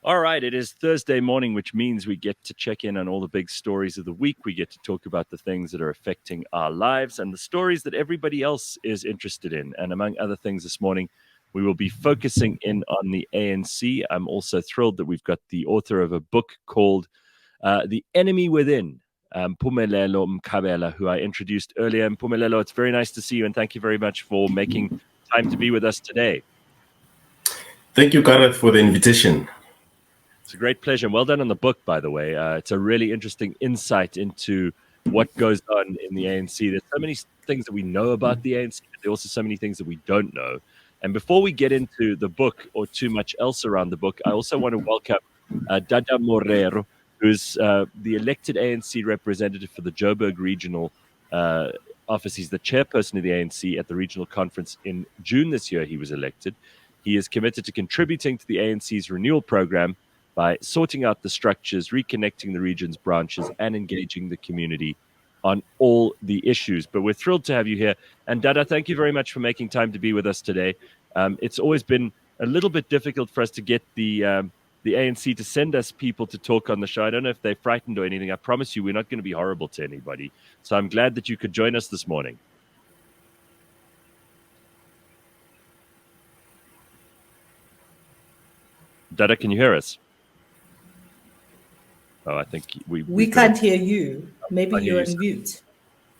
All right, it is Thursday morning, which means we get to check in on all the big stories of the week. We get to talk about the things that are affecting our lives and the stories that everybody else is interested in. And among other things this morning, we will be focusing in on the ANC. I'm also thrilled that we've got the author of a book called The Enemy Within, Mpumelelo Mkhabela, who I introduced earlier. Mpumelelo, it's very nice to see you, and thank you very much for making time to be with us today. Thank you, Gareth, for the invitation. It's a great pleasure. And well done on the book, by the way. It's a really interesting insight into what goes on in the ANC. There's so many things that we know about the ANC, but there are also so many things that we don't know. And before we get into the book or too much else around the book, I also want to welcome Dada Morero, who's the elected ANC representative for the Joburg Regional Office. He's the chairperson of the ANC at the regional conference in June this year. He was elected. He is committed to contributing to the ANC's renewal program by sorting out the structures, reconnecting the region's branches, and engaging the community on all the issues. But we're thrilled to have you here. And Dada, thank you very much for making time to be with us today. It's always been a little bit difficult for us to get the ANC to send us people to talk on the show. I don't know if they're frightened or anything. I promise you we're not going to be horrible to anybody. So I'm glad that you could join us this morning. Dada, can you hear us? Oh, I think we can't hear you. Maybe you're on mute.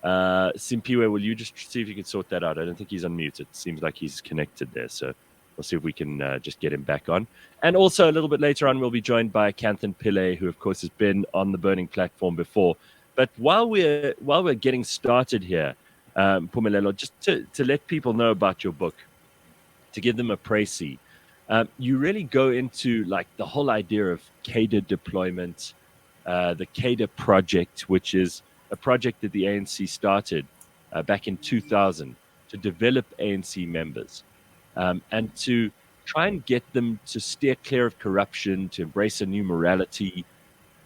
Simpiwe, will you just see if you can sort that out? I don't think he's on mute. It seems like he's connected there. So we'll see if we can just get him back on. And also a little bit later on, we'll be joined by Kanthan Pillay, who of course has been on the Burning platform before. But while we're getting started here, Mpumelelo, just to let people know about your book, to give them a précis, you really go into like the whole idea of cadre deployment, the cadre project, which is a project that the ANC started back in 2000 to develop ANC members and to try and get them to steer clear of corruption, to embrace a new morality.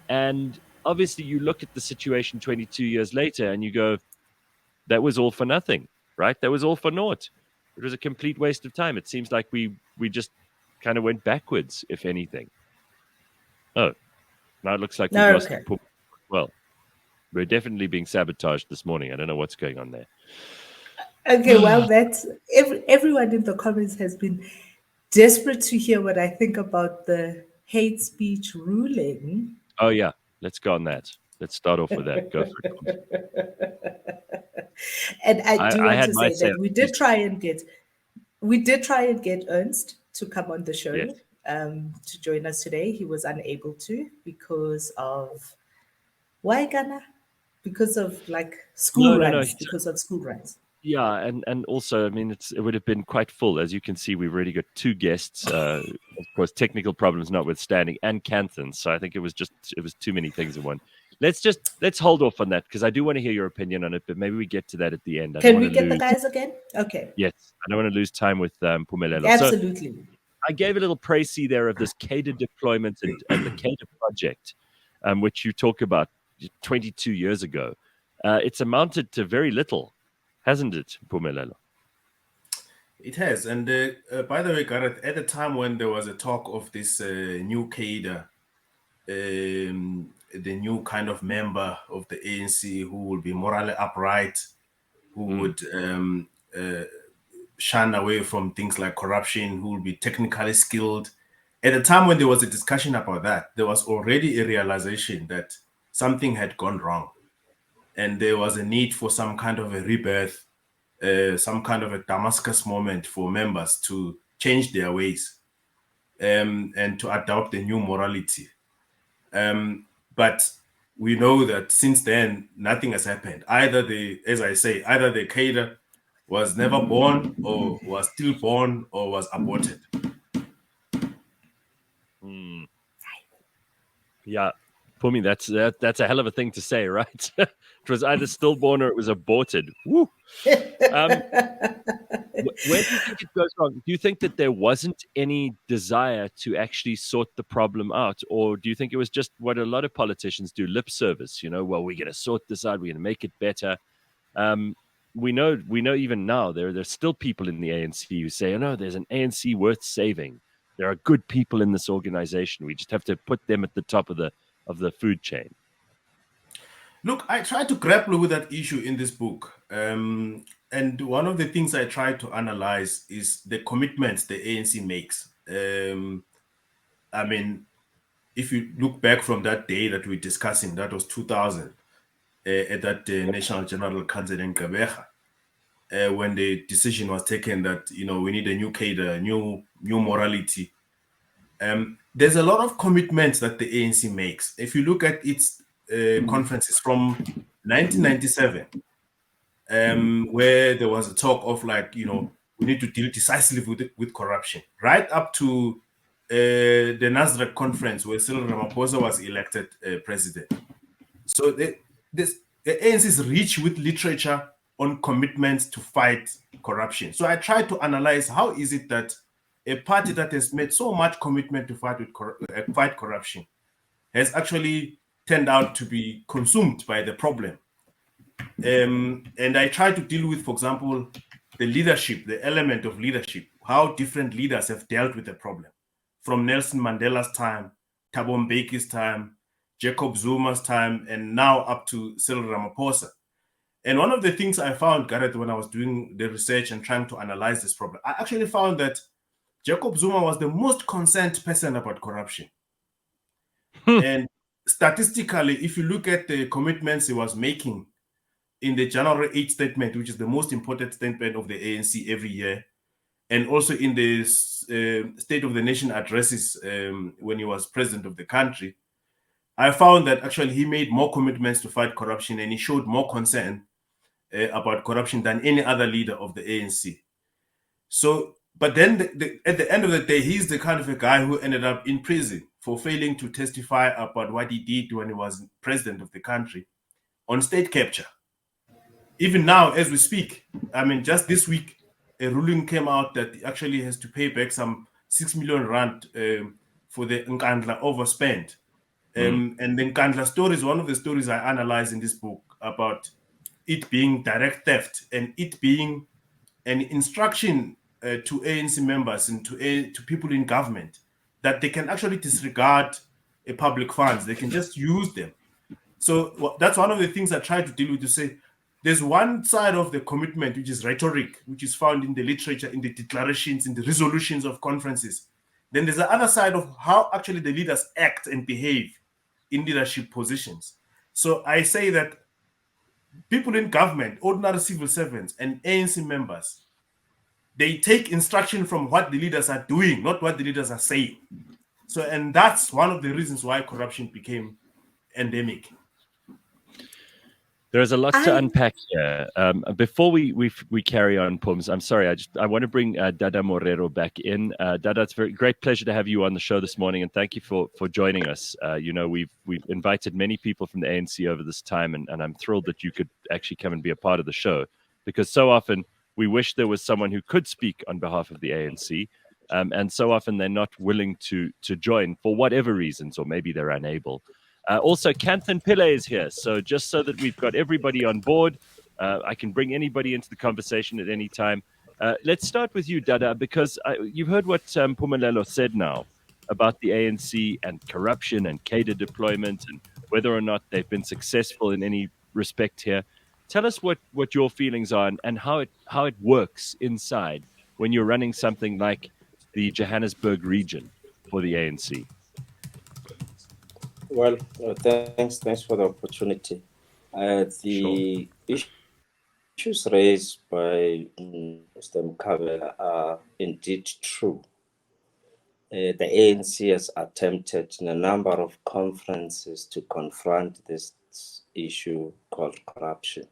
And obviously you look at the situation 22 years later and you go, that was all for nothing, right? That was all for naught. It was a complete waste of time. It seems like we just kind of went backwards, if anything. Oh, now it looks like we've lost the. Well, we're definitely being sabotaged this morning. I don't know what's going on there. Okay, well, that's everyone in the comments has been desperate to hear what I think about the hate speech ruling. Oh yeah, let's go on that. Let's start off with that. Go for it. And I do want to say that we did try and get Ernst to come on the show. Yes. To join us today. He was unable to because of why, Ghana? Because of like school runs. Because of school runs. Yeah, and also, I mean, it would have been quite full. As you can see, we've already got two guests. Of course, technical problems notwithstanding, and Kanthan. So I think it was too many things in one. Let's hold off on that because I do want to hear your opinion on it, but maybe we get to that at the end. Can we get the guys again? Okay. Yes, I don't want to lose time with Mpumelelo. Absolutely. So I gave a little précis there of this cadre deployment and the cadre project, which you talk about 22 years ago. It's amounted to very little, hasn't it, Mpumelelo? It has. And by the way, Gareth, at the time when there was a talk of this new cadre, the new kind of member of the ANC who would be morally upright, who would shun away from things like corruption, who will be technically skilled. At the time when there was a discussion about that, there was already a realization that something had gone wrong. And there was a need for some kind of a rebirth, some kind of a Damascus moment for members to change their ways and to adopt a new morality. But we know that since then, nothing has happened. Either the cadre was never born or was still born or was aborted. Yeah, Phumi, that's a hell of a thing to say, right? It was either stillborn or it was aborted. Woo. Where do you think it goes wrong? Do you think that there wasn't any desire to actually sort the problem out? Or do you think it was just what a lot of politicians do, lip service? You know, well, we're going to sort this out. We're going to make it better. We know even now there's still people in the ANC who say, oh, no, there's an ANC worth saving. there are good people in this organization. We just have to put them at the top of the food chain. Look, I try to grapple with that issue in this book. And one of the things I try to analyze is the commitments the ANC makes. I mean, if you look back from that day that we're discussing, that was 2000, at that National General Council in Gqeberha, when the decision was taken that, you know, we need a new cadre, new morality. There's a lot of commitments that the ANC makes. If you look at its conferences from 1997, where there was a talk of, like, you know, we need to deal decisively with corruption, right up to the Nasrec conference where Cyril Ramaphosa was elected president. So the ANC is rich with literature on commitments to fight corruption. So I try to analyze how is it that a party that has made so much commitment to fight corruption has actually turned out to be consumed by the problem. And I try to deal with, for example, the leadership, the element of leadership, how different leaders have dealt with the problem. From Nelson Mandela's time, Thabo Mbeki's time, Jacob Zuma's time, and now up to Cyril Ramaphosa. And one of the things I found, Gareth, when I was doing the research and trying to analyze this problem, I actually found that Jacob Zuma was the most concerned person about corruption. And statistically, if you look at the commitments he was making in the January 8th statement, which is the most important statement of the ANC every year, and also in the State of the Nation addresses when he was president of the country, I found that actually he made more commitments to fight corruption and he showed more concern about corruption than any other leader of the ANC. So, but then at the end of the day, he's the kind of a guy who ended up in prison for failing to testify about what he did when he was president of the country on state capture. Even now, as we speak, I mean, just this week, a ruling came out that he actually has to pay back some 6 million rand for the Nkandla overspend. And the Nkandla story is one of the stories I analyze in this book about it being direct theft and it being an instruction to ANC members and to people in government that they can actually disregard public funds. They can just use them. So that's one of the things I try to deal with, to say there's one side of the commitment, which is rhetoric, which is found in the literature, in the declarations, in the resolutions of conferences. Then there's the other side of how actually the leaders act and behave in leadership positions. So I say that people in government, ordinary civil servants, and ANC members, they take instruction from what the leaders are doing, not what the leaders are saying. So, and that's one of the reasons why corruption became endemic. There's a lot to unpack here. Before we carry on, Pums, I'm sorry, I want to bring Dada Morero back in. Dada, it's a great pleasure to have you on the show this morning, and thank you for joining us. You know, we've invited many people from the ANC over this time, and I'm thrilled that you could actually come and be a part of the show, because so often we wish there was someone who could speak on behalf of the ANC, and so often they're not willing to join for whatever reasons, or maybe they're unable. Also, Kanthan Pillay is here. So just so that we've got everybody on board, I can bring anybody into the conversation at any time. Let's start with you, Dada, because you've heard what Mpumelelo said now about the ANC and corruption and cadre deployment and whether or not they've been successful in any respect here. Tell us what your feelings are and how it works inside when you're running something like the Johannesburg region for the ANC. Well, thanks for the opportunity. The issues raised by Mr. Mkhabela are indeed true. The ANC has attempted in a number of conferences to confront this issue called corruption,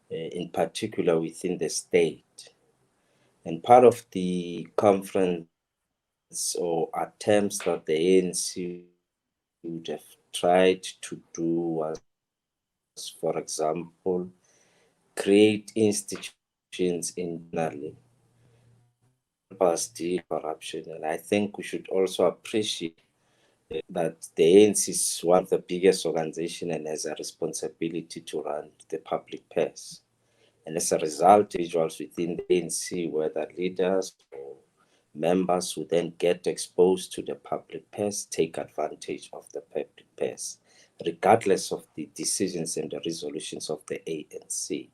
in particular within the state. And part of the conference or attempts that the ANC would have tried to do was, for example, create institutions internally deal corruption. And I think we should also appreciate that the ANC is one of the biggest organizations and has a responsibility to run the public purse. And as a result, individuals within the ANC, whether leaders or members who then get exposed to the public purse take advantage of the public purse, regardless of the decisions and the resolutions of the ANC.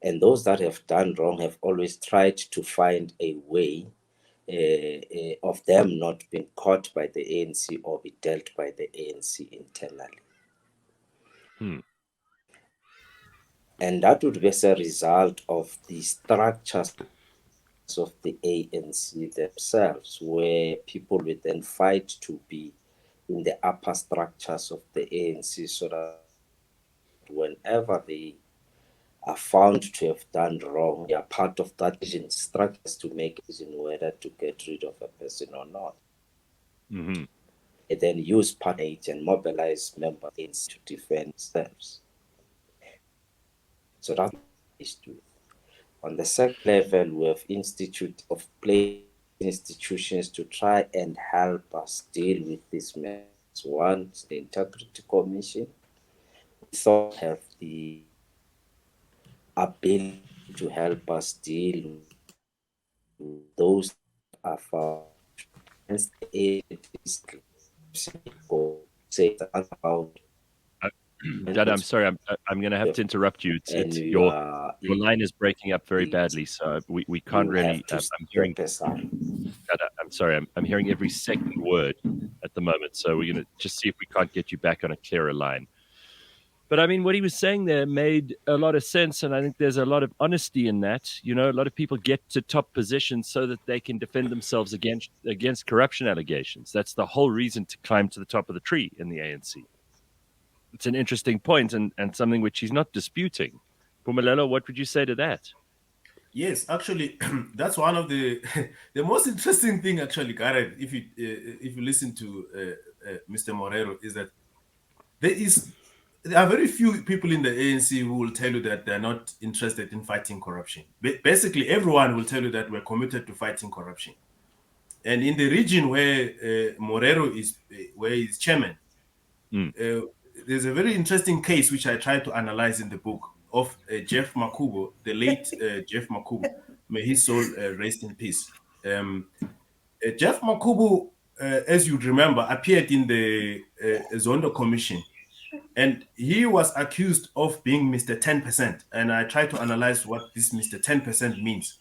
And those that have done wrong have always tried to find a way of them not being caught by the ANC or be dealt by the ANC internally. And that would be as a result of the structures of the ANC themselves, where people would then fight to be in the upper structures of the ANC, so that whenever they are found to have done wrong, they are part of that structures to make a decision whether to get rid of a person or not. Mm-hmm. They then use patronage and mobilize members to defend themselves. So that's what. On the second level, we have institutions to try and help us deal with this mess. One is the Integrity Commission. We thought have the ability to help us deal with those that are found against the agencies. Say about Dada, I'm sorry, I'm going to have to interrupt you. Your line is breaking up very badly, so we can't really. I'm hearing. Dada, I'm sorry, I'm hearing every second word at the moment, so we're going to just see if we can't get you back on a clearer line. But I mean, what he was saying there made a lot of sense, and I think there's a lot of honesty in that. You know, a lot of people get to top positions so that they can defend themselves against corruption allegations. That's the whole reason to climb to the top of the tree in the ANC. It's an interesting point and something which he's not disputing. Mpumelelo, what would you say to that? Yes, actually, that's one of the most interesting thing. Actually, Gareth, if you listen to Mr. Morero, is that there are very few people in the ANC who will tell you that they're not interested in fighting corruption. Basically, everyone will tell you that we're committed to fighting corruption. And in the region where Morero is, where he's chairman, there's a very interesting case which I tried to analyze in the book of Jeff Makubo, the late Jeff Makubo. May his soul rest in peace. Jeff Makubo, as you'd remember, appeared in the Zondo Commission, and he was accused of being Mr. 10%. And I tried to analyze what this Mr. 10% means.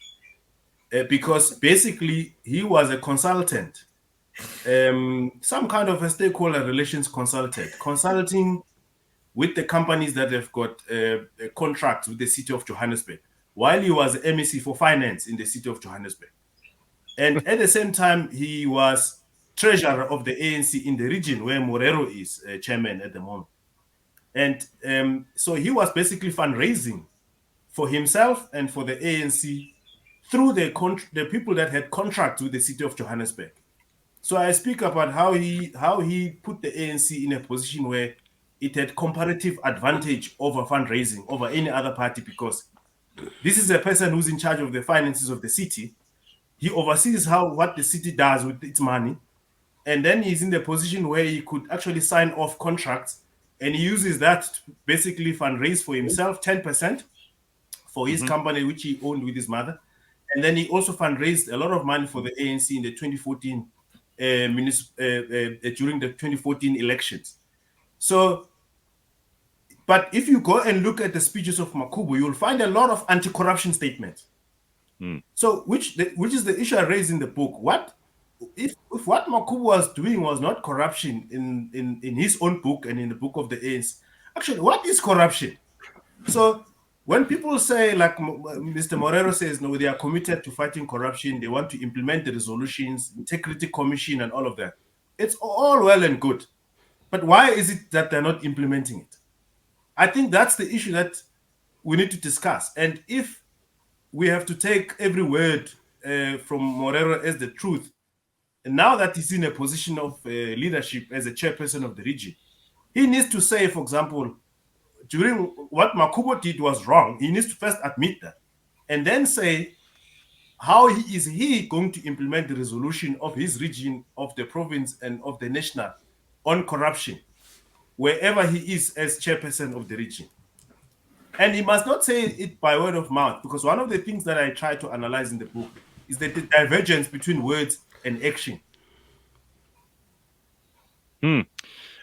Because basically, he was a consultant, some kind of a stakeholder relations consultant, consulting with the companies that have got contracts with the city of Johannesburg, while he was MEC for finance in the city of Johannesburg. And at the same time, he was treasurer of the ANC in the region where Morero is chairman at the moment. And so he was basically fundraising for himself and for the ANC through the people that had contracts with the city of Johannesburg. So I speak about how he put the ANC in a position where it had comparative advantage over fundraising over any other party, because this is a person who's in charge of the finances of the city. He oversees what the city does with its money, and then he's in the position where he could actually sign off contracts, and he uses that to basically fundraise for himself 10% for his company, which he owned with his mother. And then he also fundraised a lot of money for the ANC in the 2014 during the 2014 elections. So, but if you go and look at the speeches of Makubu, you'll find a lot of anti-corruption statements. So, which is the issue I raised in the book. What if what Makubu was doing was not corruption in his own book and in the book of the ANC? Actually, what is corruption? So when people say, like Mr. Morero says, no, they are committed to fighting corruption, they want to implement the resolutions, Integrity Commission and all of that, it's all well and good. But why is it that they're not implementing it? I think that's the issue that we need to discuss. And if we have to take every word from Morero as the truth, and now that he's in a position of leadership as a chairperson of the region, he needs to say, for example, during what Makubo did was wrong, he needs to first admit that, and then say how is he going to implement the resolution of his region, of the province, and of the national on corruption, wherever he is as chairperson of the region. And he must not say it by word of mouth, because one of the things that I try to analyze in the book is the divergence between words and action.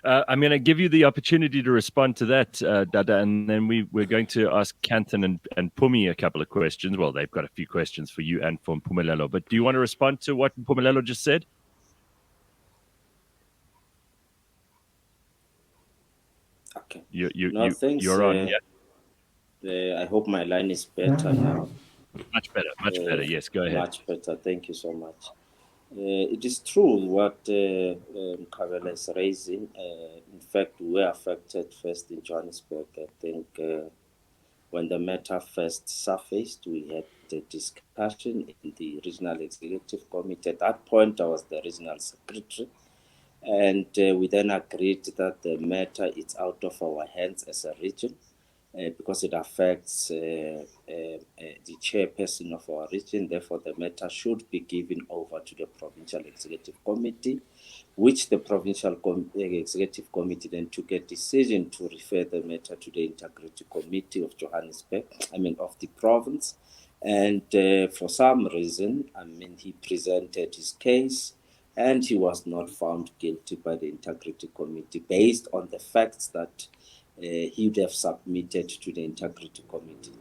I'm going to give you the opportunity to respond to that, Dada, and then we're going to ask Kanthan and Phumi a couple of questions. Well, they've got a few questions for you and for Mpumelelo, but do you want to respond to what Mpumelelo just said? Okay. Thanks. You're on. I hope my line is better now. Much better. Yes, go ahead. Much better. Thank you so much. It is true what Mkhabela is raising. In fact, we were affected first in Johannesburg. I think when the matter first surfaced, we had a discussion in the Regional Executive Committee. At that point, I was the Regional Secretary. And we then agreed that the matter is out of our hands as a region because it affects the chairperson of our region. Therefore, the matter should be given over to the Provincial Executive Committee, which the Provincial Executive Committee then took a decision to refer the matter to the Integrity Committee of Johannesburg, of the province. And for some reason, he presented his case, and he was not found guilty by the Integrity Committee based on the facts that he would have submitted to the Integrity Committee.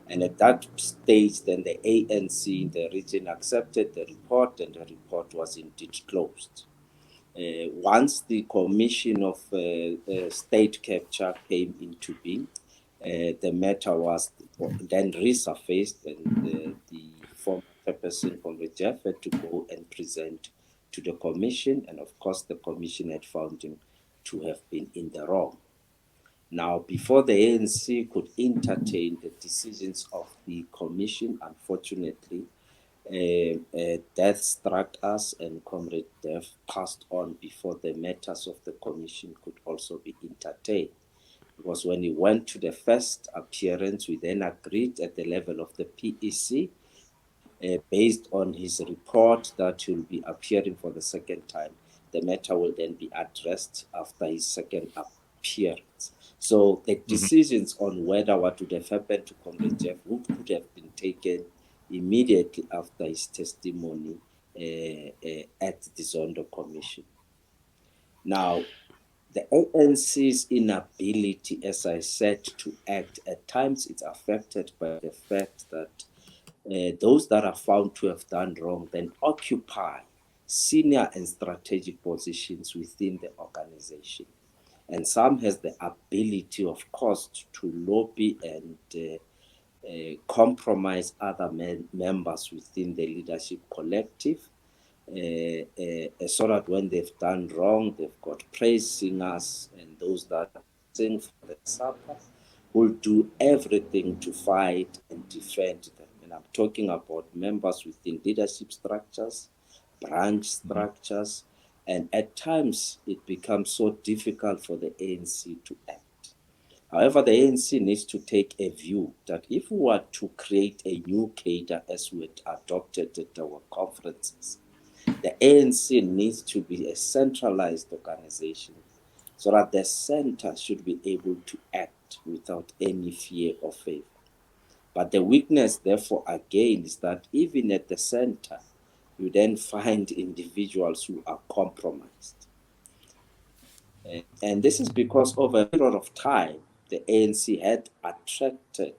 And at that stage, then the ANC in the region accepted the report, and the report was indeed closed. Once the Commission of State Capture came into being, the matter was then resurfaced, and the former chairperson, Comrade Jeff, had to go and present to the Commission, and of course the Commission had found him to have been in the wrong. Now, before the ANC could entertain the decisions of the Commission, unfortunately, death struck us, and Comrade Dev passed on before the matters of the Commission could also be entertained. Because when he went to the first appearance, we then agreed at the level of the PEC, based on his report that he'll be appearing for the second time. The matter will then be addressed after his second appearance. So the decisions on whether what would have happened to Comrade Jeff could have been taken immediately after his testimony at the Zondo Commission. Now, the ANC's inability, as I said, to act, at times it's affected by the fact that those that are found to have done wrong then occupy senior and strategic positions within the organization. And some has the ability, of course, to lobby and compromise other members within the leadership collective, so that when they've done wrong, they've got praise singers and those that sing for the supper will do everything to fight and defend them. And I'm talking about members within leadership structures, branch structures, and at times it becomes so difficult for the ANC to act. However, the ANC needs to take a view that if we were to create a new cadre as we had adopted at our conferences, the ANC needs to be a centralized organization so that the center should be able to act without any fear or favor. But the weakness, therefore, again, is that even at the center, you then find individuals who are compromised. And this is because over a period of time, the ANC had attracted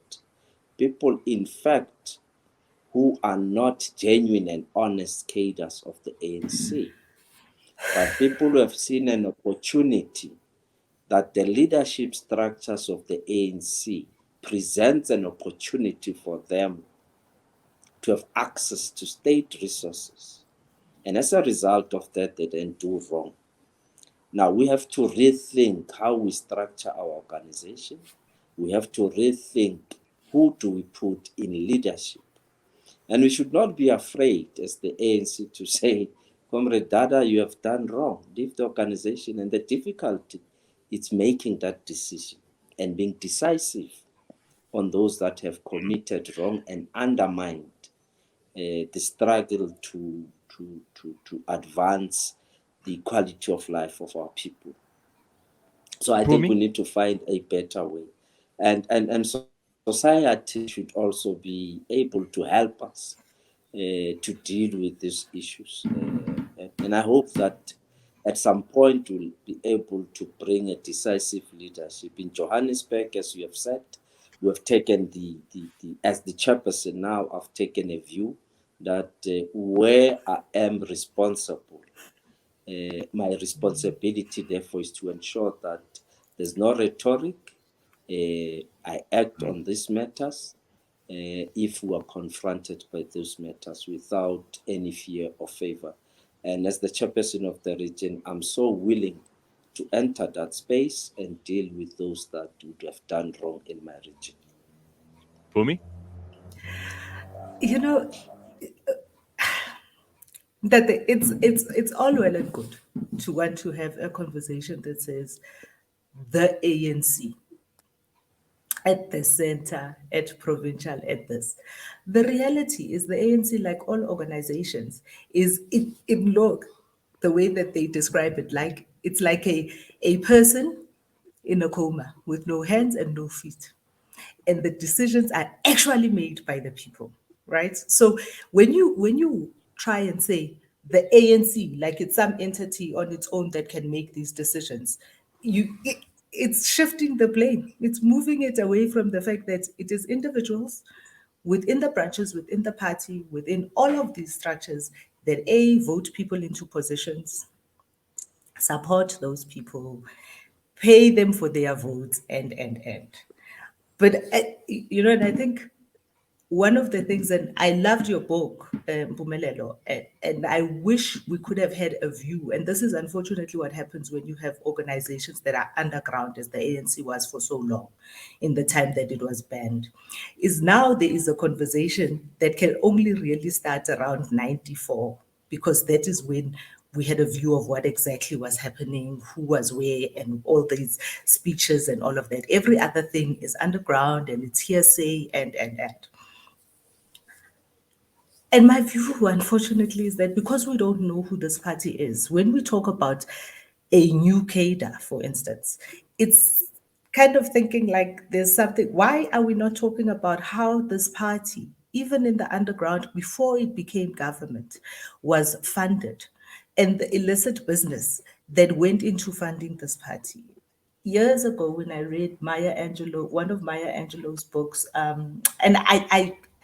people, in fact, who are not genuine and honest cadres of the ANC, but people who have seen an opportunity that the leadership structures of the ANC presents an opportunity for them to have access to state resources. And as a result of that, they then do wrong. Now, we have to rethink how we structure our organization. We have to rethink who do we put in leadership. And we should not be afraid as the ANC to say, Comrade Dada, you have done wrong. Leave the organization. And the difficulty is making that decision and being decisive on those that have committed wrong and undermined the struggle to advance the quality of life of our people. So I think we need to find a better way. And society should also be able to help us to deal with these issues. And I hope that at some point we'll be able to bring a decisive leadership. In Johannesburg, as you have said, we have taken as the chairperson now, I've taken a view that where I am responsible, my responsibility therefore is to ensure that there's no rhetoric. I act on these matters if we are confronted by those matters without any fear or favor. And as the chairperson of the region, I'm so willing to enter that space and deal with those that would have done wrong in my region. Phumi? You know, that it's all well and good to want to have a conversation that says the ANC at the center, at provincial, at this. The reality is the ANC, like all organizations, is it look the way that they describe it, like it's like a person in a coma with no hands and no feet. And the decisions are actually made by the people, right? So when you try and say the ANC, like it's some entity on its own that can make these decisions, it's shifting the blame. It's moving it away from the fact that it is individuals within the branches, within the party, within all of these structures that vote people into positions, support those people, pay them for their votes, and. But and I think one of the things, and I loved your book, Mpumelelo, and I wish we could have had a view. And this is unfortunately what happens when you have organizations that are underground, as the ANC was for so long, in the time that it was banned. Is now there is a conversation that can only really start around '94, because that is when we had a view of what exactly was happening, who was where, and all these speeches and all of that. Every other thing is underground and it's hearsay and. And my view, unfortunately, is that because we don't know who this party is, when we talk about a new cadre, for instance, it's kind of thinking like there's something. Why are we not talking about how this party, even in the underground, before it became government, was funded and the illicit business that went into funding this party? Years ago, when I read Maya Angelou, one of Maya Angelou's books, and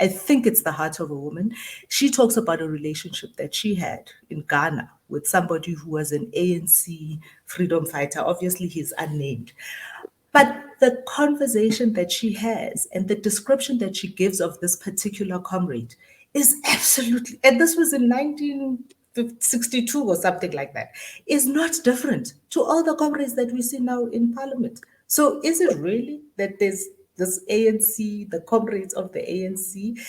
I think it's The Heart of a Woman, she talks about a relationship that she had in Ghana with somebody who was an ANC freedom fighter. Obviously, he's unnamed. But the conversation that she has and the description that she gives of this particular comrade is absolutely, and this was in 1962 or something like that, is not different to all the comrades that we see now in parliament. So is it really that there's this ANC, the comrades of the ANC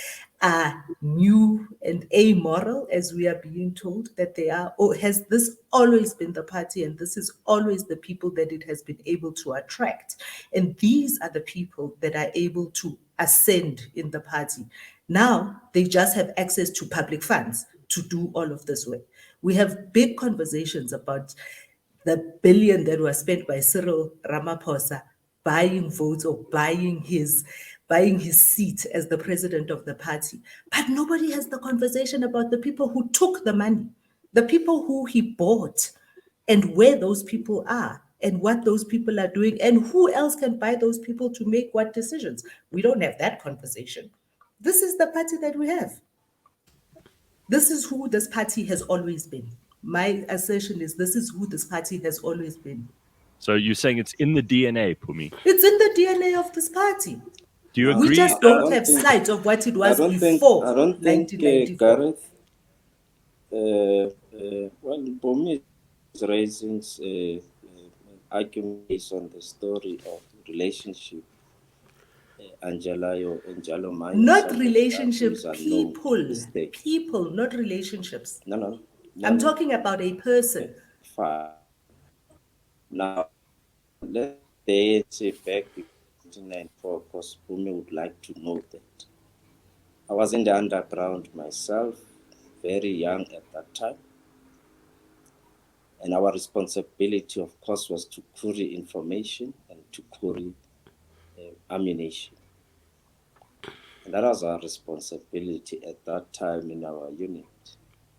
are new and amoral, as we are being told that they are? Or has this always been the party and this is always the people that it has been able to attract? And these are the people that are able to ascend in the party. Now they just have access to public funds to do all of this work. We have big conversations about the billion that was spent by Cyril Ramaphosa buying votes or buying his seat as the president of the party. But nobody has the conversation about the people who took the money, the people who he bought, and where those people are and what those people are doing and who else can buy those people to make what decisions. We don't have that conversation. This is the party that we have. This is who this party has always been. My assertion is this is who this party has always been. So you're saying it's in the DNA, Phumi? It's in the DNA of this party. Do you agree? We just don't have sight of what it was before I don't think 1994. Gareth, well, Phumi is raising arguments on the story of relationship. Angelo Maya. Not relationships, people, not relationships. No. I'm talking about a person. Fine. Now, let's say back in 1994, because Phumi would like to know that. I was in the underground myself, very young at that time. And our responsibility, of course, was to query information and to query ammunition. That was our responsibility at that time in our unit.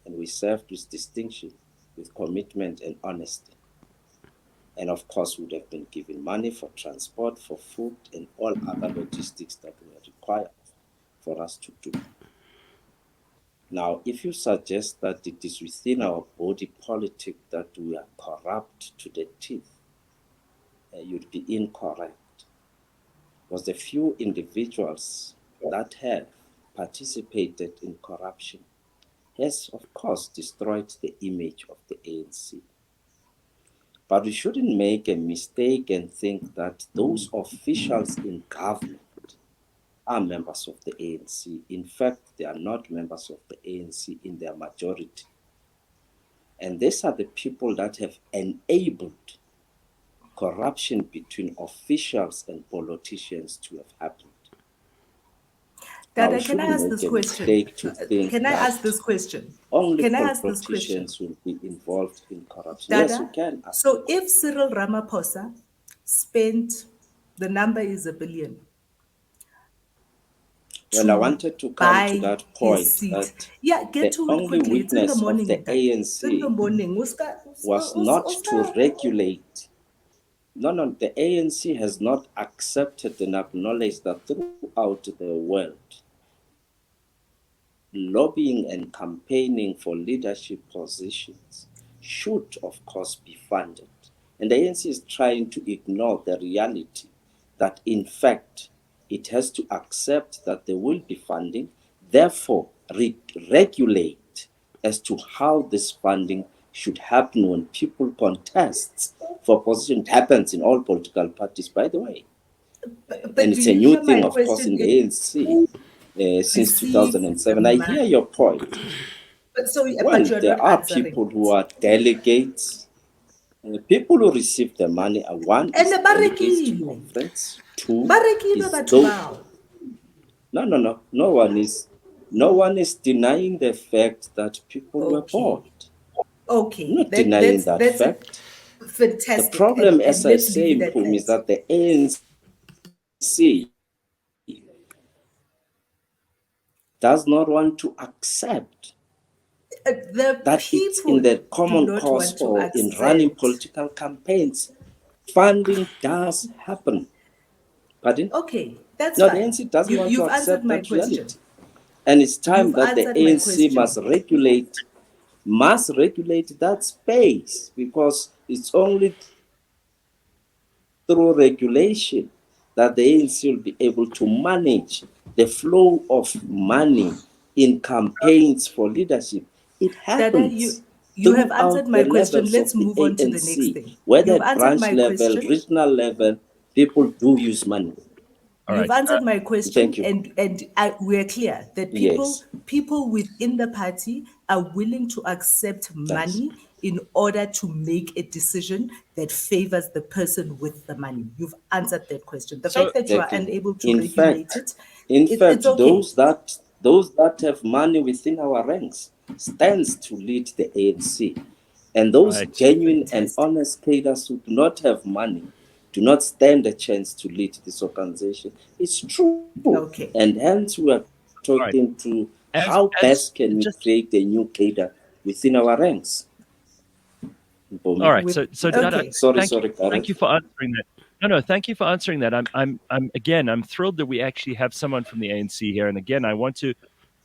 And we served with distinction, with commitment and honesty. And of course, would have been given money for transport, for food, and all other logistics that were required for us to do. Now, if you suggest that it is within our body politic that we are corrupt to the teeth, you'd be incorrect. Because the few individuals that have participated in corruption has, of course, destroyed the image of the ANC. But we shouldn't make a mistake and think that those officials in government are members of the ANC. In fact, they are not members of the ANC in their majority. And these are the people that have enabled corruption between officials and politicians to have happened. Dada, can I ask this question? Can I ask this question? Only politicians will be involved in corruption. Dada, yes, you can. So if Cyril Ramaphosa spent, the number is $1 billion. Well, I wanted to come to that point that get to the only weakness of the ANC was not to regulate. No, the ANC has not accepted and acknowledged that throughout the world, lobbying and campaigning for leadership positions should, of course, be funded. And the ANC is trying to ignore the reality that, in fact, it has to accept that there will be funding, therefore regulate as to how this funding should happen when people contest for position. It happens in all political parties, by the way. And it's a new thing, of course, in the ANC since 2007. I hear your point. But there are people who are delegates. People who receive the money are one is delegates to conference. Two is those. No one is denying the fact that people were bought. Okay. Not denying that fact. Fantastic. The problem, as I say, Phumi, is that the ANC does not want to accept that it's in the common cause or in running political campaigns. Funding does happen. Pardon? Okay, that's fine. The ANC doesn't want to accept that reality. And it's time that the ANC must regulate that space, because it's only through regulation that the ANC will be able to manage the flow of money in campaigns for leadership. It happens. Dada, you have answered my question. Let's move on to the next thing. Whether at branch level, regional level, people do use money. You've answered my question. Thank you. And we're clear that people within the party are willing to accept money in order to make a decision that favors the person with the money. You've answered that question. The fact that you are unable to regulate it, it's okay. Those that have money within our ranks stands to lead the ANC. And those genuine and honest cadres who do not have money do not stand a chance to lead this organization. It's true. Okay. And hence we are talking to how best can we create a new cadre within our ranks. All right. So Dada, sorry, thank you for answering that. No, thank you for answering that. I'm thrilled that we actually have someone from the ANC here. And again, I want to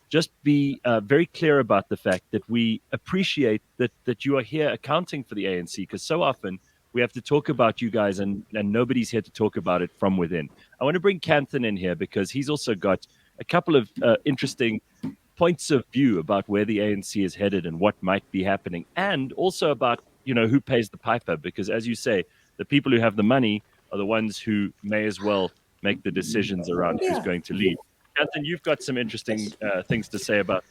just be very clear about the fact that we appreciate that you are here accounting for the ANC, because so often we have to talk about you guys and nobody's here to talk about it from within. I want to bring Kanthan in here because he's also got a couple of interesting points of view about where the ANC is headed and what might be happening, and also about, who pays the piper, because as you say, the people who have the money are the ones who may as well make the decisions around who's going to lead. Kanthan, you've got some interesting things to say about.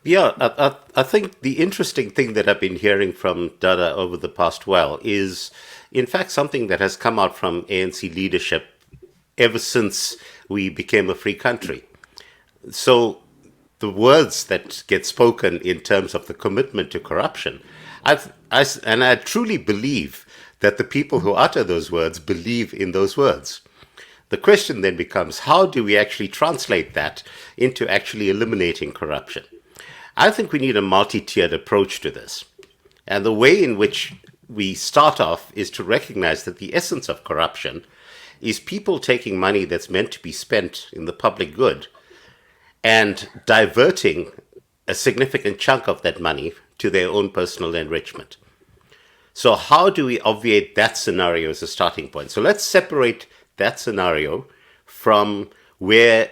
Yeah, I think the interesting thing that I've been hearing from Dada over the past while is, in fact, something that has come out from ANC leadership ever since we became a free country. So the words that get spoken in terms of the commitment to corruption, I truly believe that the people who utter those words believe in those words. The question then becomes, how do we actually translate that into actually eliminating corruption? I think we need a multi-tiered approach to this. And the way in which we start off is to recognize that the essence of corruption is people taking money that's meant to be spent in the public good and diverting a significant chunk of that money to their own personal enrichment. So how do we obviate that scenario as a starting point? So let's separate that scenario from where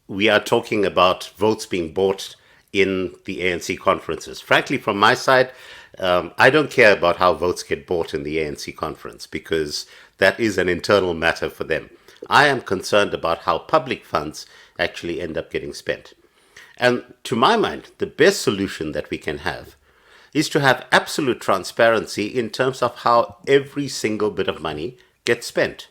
we are talking about votes being bought in the ANC conferences. Frankly, from my side, I don't care about how votes get bought in the ANC conference, because that is an internal matter for them. I am concerned about how public funds actually end up getting spent. And to my mind, the best solution that we can have is to have absolute transparency in terms of how every single bit of money gets spent.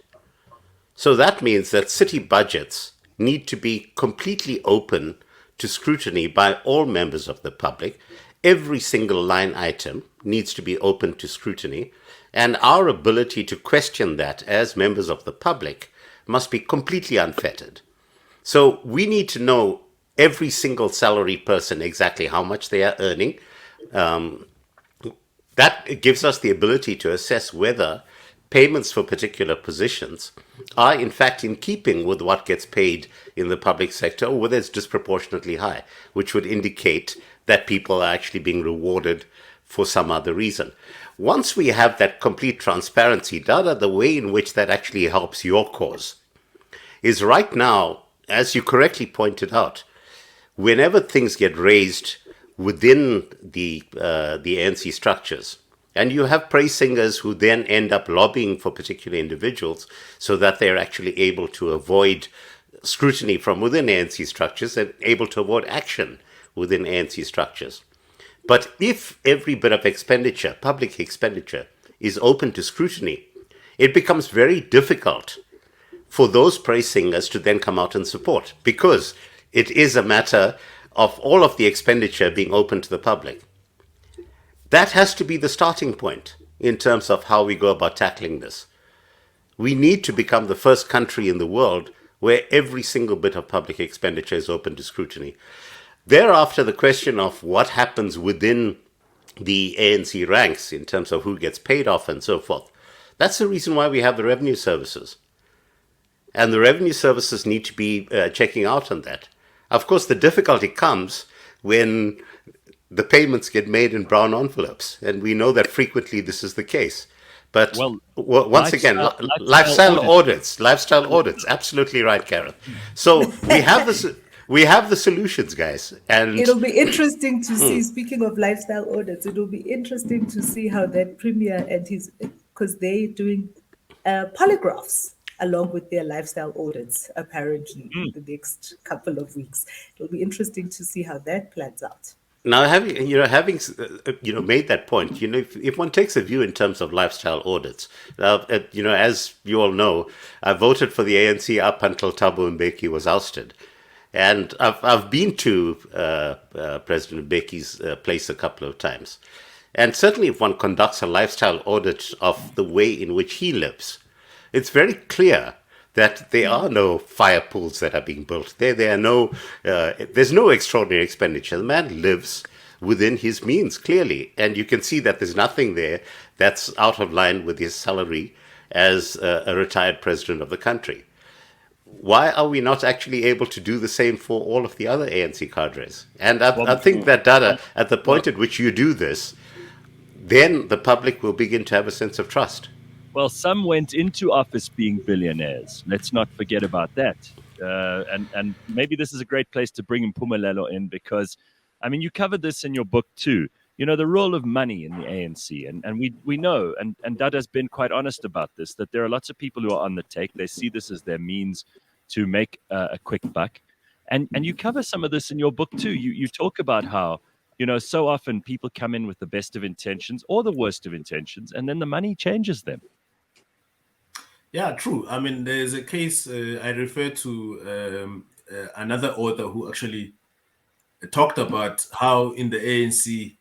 So that means that city budgets need to be completely open to scrutiny by all members of the public. Every single line item needs to be open to scrutiny, and our ability to question that as members of the public must be completely unfettered. So we need to know every single salaried person exactly how much they are earning. That gives us the ability to assess whether payments for particular positions are in fact in keeping with what gets paid in the public sector, or whether it's disproportionately high, which would indicate that people are actually being rewarded for some other reason. Once we have that complete transparency, Dada, the way in which that actually helps your cause is right now, as you correctly pointed out, whenever things get raised within the ANC structures, and you have praise singers who then end up lobbying for particular individuals so that they're actually able to avoid scrutiny from within ANC structures and able to avoid action within ANC structures. But if every bit of expenditure, public expenditure, is open to scrutiny, it becomes very difficult for those praise singers to then come out and support, because it is a matter of all of the expenditure being open to the public. That has to be the starting point in terms of how we go about tackling this. We need to become the first country in the world where every single bit of public expenditure is open to scrutiny. Thereafter, the question of what happens within the ANC ranks in terms of who gets paid off and so forth, that's the reason why we have the revenue services. And the revenue services need to be checking out on that. Of course, the difficulty comes when the payments get made in brown envelopes, and we know that frequently this is the case. But once again, lifestyle audits, absolutely right, Gareth. So we have the solutions, guys. And it'll be interesting to see, speaking of lifestyle audits, it'll be interesting to see how that premier and because they're doing polygraphs along with their lifestyle audits, apparently, in the next couple of weeks. It'll be interesting to see how that plans out. Now, having made that point, if one takes a view in terms of lifestyle audits, as you all know, I voted for the ANC up until Thabo Mbeki was ousted, and I've been to President Mbeki's place a couple of times, and certainly if one conducts a lifestyle audit of the way in which he lives, it's very clear that there are no fire pools that are being built. There's no extraordinary expenditure. The man lives within his means, clearly. And you can see that there's nothing there that's out of line with his salary as a retired president of the country. Why are we not actually able to do the same for all of the other ANC cadres? And I think that, Dada, at the point at which you do this, then the public will begin to have a sense of trust. Well, some went into office being billionaires. Let's not forget about that. And maybe this is a great place to bring Mpumelelo in, because, I mean, you covered this in your book too. The role of money in the ANC. And we know, and Dada's been quite honest about this, that there are lots of people who are on the take. They see this as their means to make a quick buck. And you cover some of this in your book too. You talk about how, so often people come in with the best of intentions or the worst of intentions, and then the money changes them. Yeah, true. I mean, there's a case I refer to another author who actually talked about how in the ANC,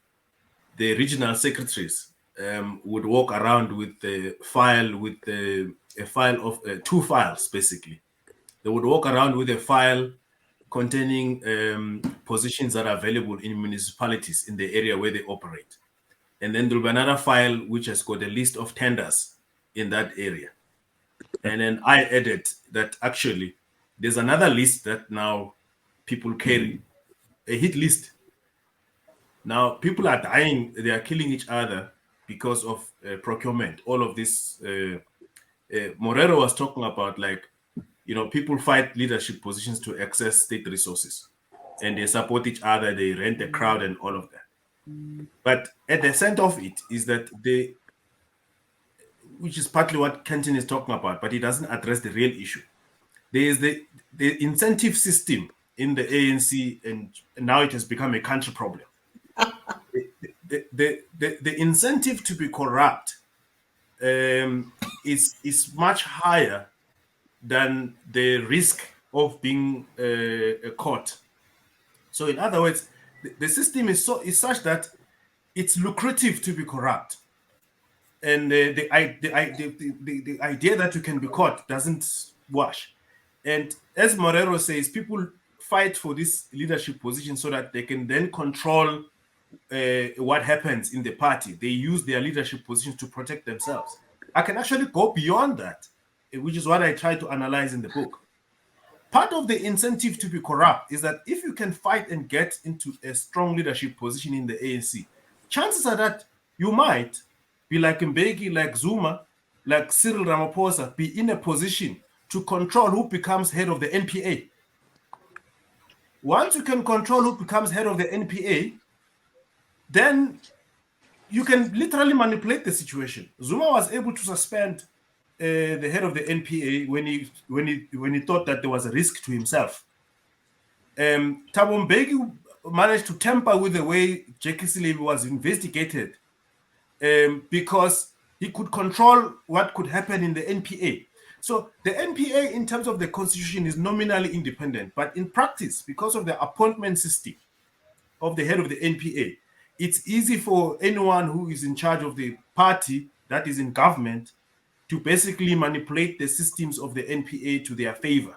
the regional secretaries would walk around with a file of two files, basically. They would walk around with a file containing positions that are available in municipalities in the area where they operate. And then there'll be another file which has got a list of tenders in that area. And then I added that actually there's another list that now people carry, a hit list. Now people are dying, they are killing each other because of procurement. All of this, Morero was talking about, like, people fight leadership positions to access state resources, and they support each other, they rent a crowd and all of that. But at the center of it is that which is partly what Kanthan is talking about, but he doesn't address the real issue. There is the incentive system in the ANC, and now it has become a country problem. The incentive to be corrupt is much higher than the risk of being caught. So, in other words, the system is such that it's lucrative to be corrupt, and the idea that you can be caught doesn't wash. And as Morero says, people fight for this leadership position so that they can then control what happens in the party. They use their leadership positions to protect themselves. I can actually go beyond that, which is what I try to analyze in the book. Part of the incentive to be corrupt is that if you can fight and get into a strong leadership position in the ANC, chances are that you might be like Mbeki, like Zuma, like Cyril Ramaphosa, be in a position to control who becomes head of the NPA. Once you can control who becomes head of the NPA, then you can literally manipulate the situation. Zuma was able to suspend the head of the NPA when he thought that there was a risk to himself. Thabo Mbeki managed to tamper with the way Jackie Selebi was investigated because he could control what could happen in the NPA. So the NPA, in terms of the constitution, is nominally independent, but in practice, because of the appointment system of the head of the NPA, it's easy for anyone who is in charge of the party that is in government to basically manipulate the systems of the NPA to their favor.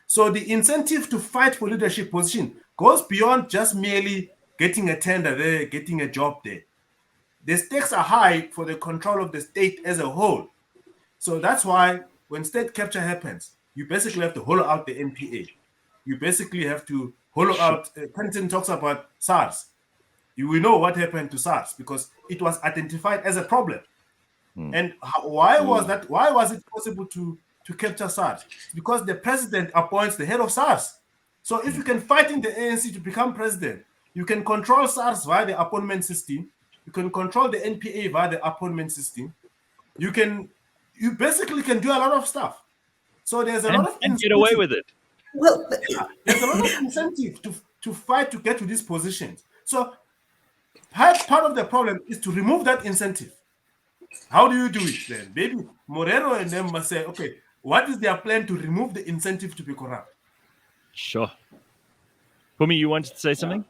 So the incentive to fight for leadership position goes beyond just merely getting a tender there, getting a job there. The stakes are high for the control of the state as a whole. So that's why when state capture happens, you basically have to hollow out the NPA. You basically have to hollow out. Kanthan talks about SARS. We know what happened to SARS because it was identified as a problem. And why was that? Why was it possible to capture SARS? Because the president appoints the head of SARS. So if you can fight in the ANC to become president, you can control SARS via the appointment system. You can control the NPA via the appointment system. You basically can do a lot of stuff. So there's a lot of and get away with it. Well, there's a lot of incentive to fight to get to these positions. So part of the problem is to remove that incentive. How do you do it then? Maybe Morero and them must say, okay, what is their plan to remove the incentive to be corrupt? Sure. Phumi, you wanted to say something?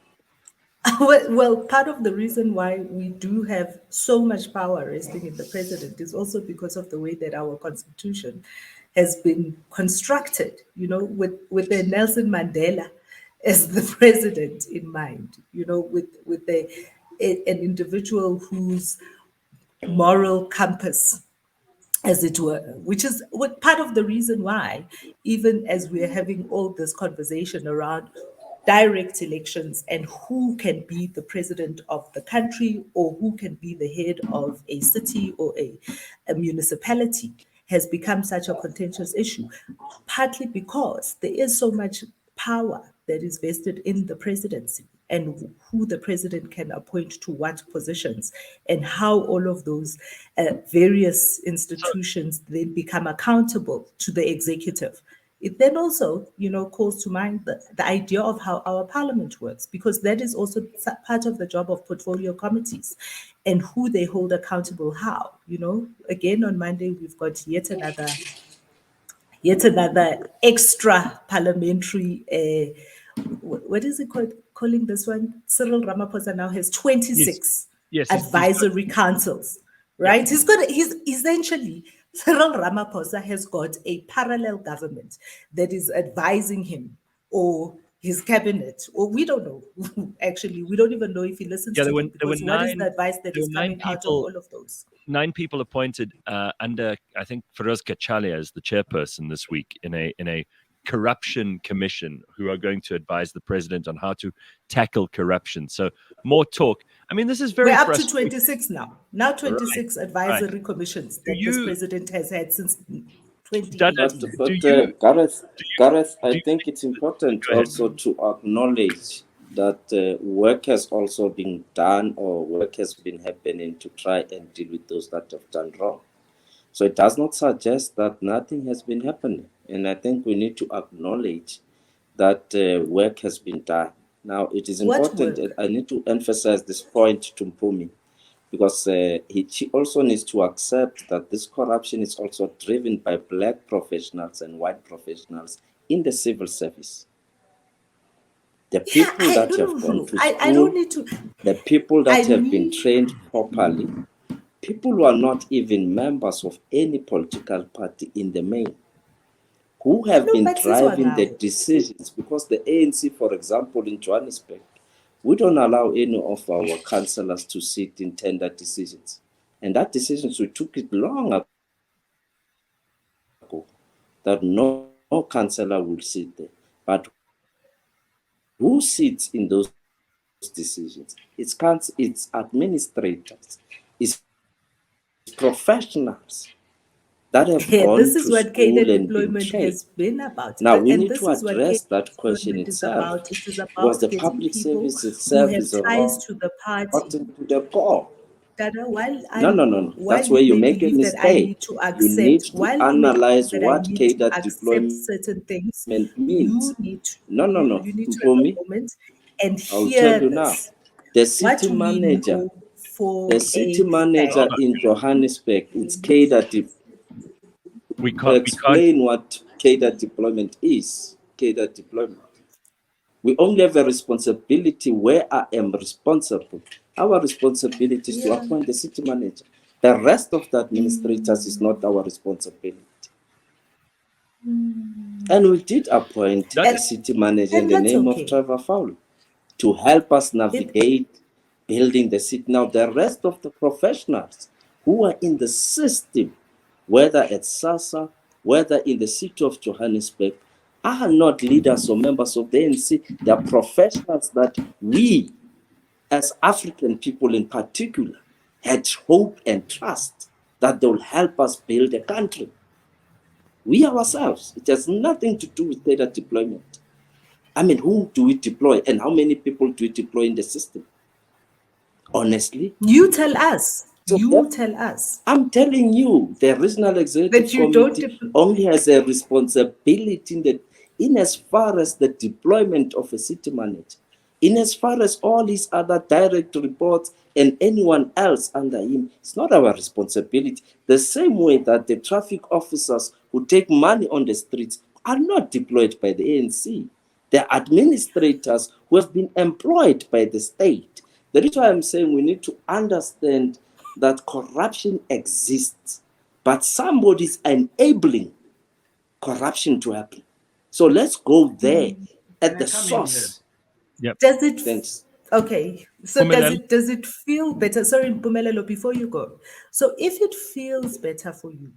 well, part of the reason why we do have so much power resting in the president is also because of the way that our constitution has been constructed, with the Nelson Mandela as the president in mind, with an individual whose moral compass, as it were, which is part of the reason why, even as we're having all this conversation around direct elections and who can be the president of the country or who can be the head of a city or a municipality, has become such a contentious issue, partly because there is so much power that is vested in the presidency and who the president can appoint to what positions and how all of those various institutions then become accountable to the executive. It then also, calls to mind the idea of how our parliament works, because that is also part of the job of portfolio committees and who they hold accountable how. Again, on Monday, we've got yet another extra parliamentary, what is it called? Calling this one? Cyril Ramaphosa now has 26 Yes, advisory councils, right? He's essentially Cyril Ramaphosa has got a parallel government that is advising him, or his cabinet, or we don't know. Actually, we don't even know if he listens Yeah, to them, there were because what is the advice that there is were coming out of all of those? 9 people appointed under, I think, Feroz Kachalia as the chairperson this week in a corruption commission, who are going to advise the president on how to tackle corruption. So more talk. I mean, this is very We're up to frustrating. 26 now. Now 26 advisory commissions that this you- president has had since Dada, 2018. do you Gareth, I do you think it's important go ahead? also to acknowledge that work has also been done, or work has been happening to try and deal with those that have done wrong. So it does not suggest that nothing has been happening. And I think we need to acknowledge that work has been done. Now, it is What important, work? I need to emphasize this point to Mpumi, because she also needs to accept that this corruption is also driven by black professionals and white professionals in the civil service. The people I that don't have gone know. to I don't school, need to. the people that I have been need. trained properly, people who are not even members of any political party in the main, who have No, been but driving the Siswangao. decisions. Because the ANC, for example, in Johannesburg, we don't allow any of our councillors to sit in tender decisions. And that decisions, we took it long ago, that no councillor will sit there. But who sits in those decisions? It's administrators, it's professionals that have This gone is to what school cadre and been deployment trained. has been about. Now, we And need this to is what cadre address that question deployment is itself, about. It is because about the getting public people service who itself have is ties to the party. rotten to the core. Dada, No. while That's where you you may make a believe that I need mistake. to You need accept, to while you may believe analyze that I what need to cadre accept deployment certain things, means. you need to No. you need to have Mpumi, a moment and I'll tell hear you now. this. The What city we manager, know for the a city manager fact. in Johannesburg, it's cadre. We can't. Explain what cadre deployment is. Cadre deployment. We only have a responsibility where I am responsible. Our responsibility is to appoint the city manager. The rest of the administrators is not our responsibility. And we did appoint That a city manager in And the that's name of okay. Trevor Fowler to help us It, navigate building the city. Now, the rest of the professionals who are in the system, whether at SASA, whether in the city of Johannesburg, are not leaders or members of the ANC. They are professionals that we, as African people in particular, had hope and trust that they will help us build a country. We ourselves, it has nothing to do with data deployment. I mean, whom do we deploy and how many people do we deploy in the system? Honestly. you tell us. So You tell us I'm telling you, the Regional Executive that you don't. Committee only has a responsibility in as far as the deployment of a city manager, in as far as all his other direct reports and anyone else under him. It's not our responsibility. The same way that the traffic officers who take money on the streets are not deployed by the ANC. The administrators who have been employed by the state. That is why I'm saying we need to understand that corruption exists, but somebody is enabling corruption to happen. So let's go there at the source. Yep. Does it? Thanks. Okay. So Mpumelelo. does it feel better? Sorry, Mpumelelo, before you go. So if it feels better for you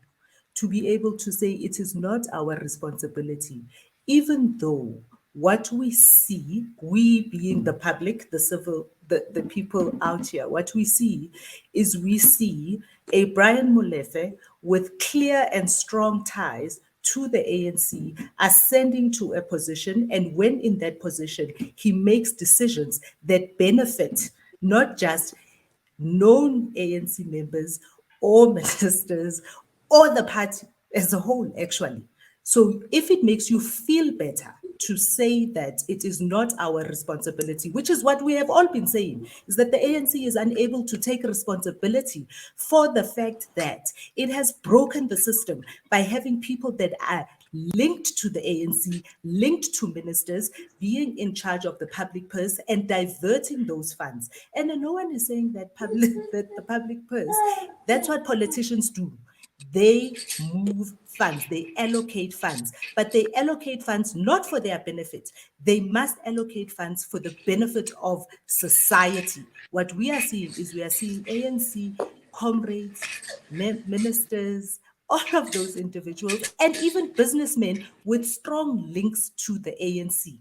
to be able to say it is not our responsibility, even though what we see, we being the public, the civil, the people out here, what we see is we see a Brian Molefe with clear and strong ties to the ANC, ascending to a position, and when in that position, he makes decisions that benefit not just known ANC members or ministers or the party as a whole, actually. So if it makes you feel better to say that it is not our responsibility, which is what we have all been saying, is that the ANC is unable to take responsibility for the fact that it has broken the system by having people that are linked to the ANC, linked to ministers, being in charge of the public purse and diverting those funds. And no one is saying that that the public purse, that's what politicians do. They move funds, they allocate funds, but they allocate funds not for their benefit. They must allocate funds for the benefit of society. What we are seeing is we are seeing ANC comrades, ministers, all of those individuals, and even businessmen with strong links to the ANC,